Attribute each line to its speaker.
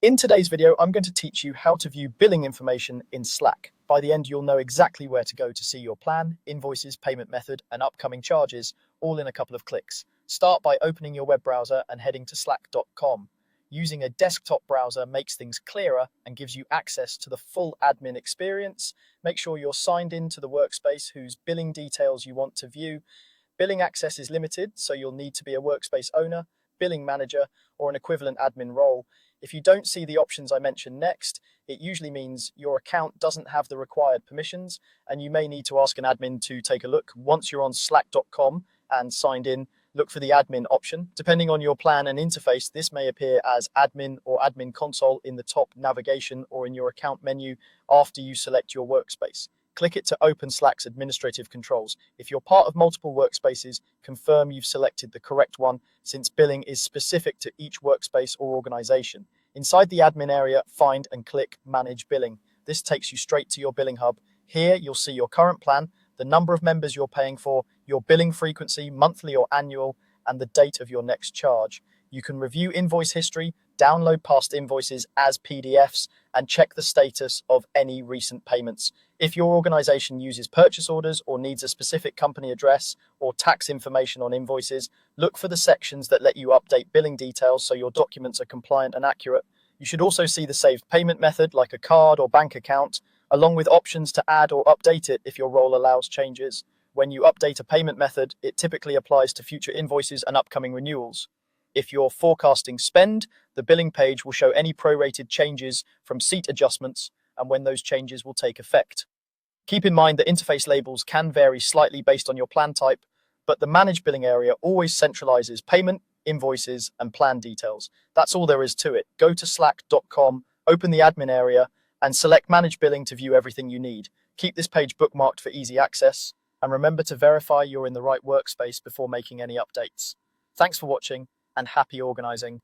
Speaker 1: In today's video, I'm going to teach you how to view billing information in Slack. By the end, you'll know exactly where to go to see your plan, invoices, payment method, and upcoming charges, all in a couple of clicks. Start by opening your web browser and heading to slack.com. Using a desktop browser makes things clearer and gives you access to the full admin experience. Make sure you're signed in to the workspace whose billing details you want to view. Billing access is limited, so you'll need to be a workspace owner, billing manager, or an equivalent admin role. If you don't see the options I mentioned next, it usually means your account doesn't have the required permissions, and you may need to ask an admin to take a look. Once you're on slack.com and signed in, look for the admin option. Depending on your plan and interface, this may appear as admin or admin console in the top navigation or in your account menu after you select your workspace. Click it to open Slack's administrative controls. If you're part of multiple workspaces, confirm you've selected the correct one, since billing is specific to each workspace or organization. Inside the admin area, find and click Manage Billing. This takes you straight to your billing hub. Here, you'll see your current plan, the number of members you're paying for, your billing frequency, monthly or annual, and the date of your next charge. You can review invoice history, download past invoices as PDFs, and check the status of any recent payments. If your organization uses purchase orders or needs a specific company address or tax information on invoices, look for the sections that let you update billing details so your documents are compliant and accurate. You should also see the saved payment method like a card or bank account, along with options to add or update it if your role allows changes. When you update a payment method, it typically applies to future invoices and upcoming renewals. If you're forecasting spend, the billing page will show any prorated changes from seat adjustments and when those changes will take effect. Keep in mind that interface labels can vary slightly based on your plan type, but the Manage Billing area always centralizes payment, invoices, and plan details. That's all there is to it. Go to slack.com, open the admin area, and select Manage Billing to view everything you need. Keep this page bookmarked for easy access, and remember to verify you're in the right workspace before making any updates. Thanks for watching, and happy organizing.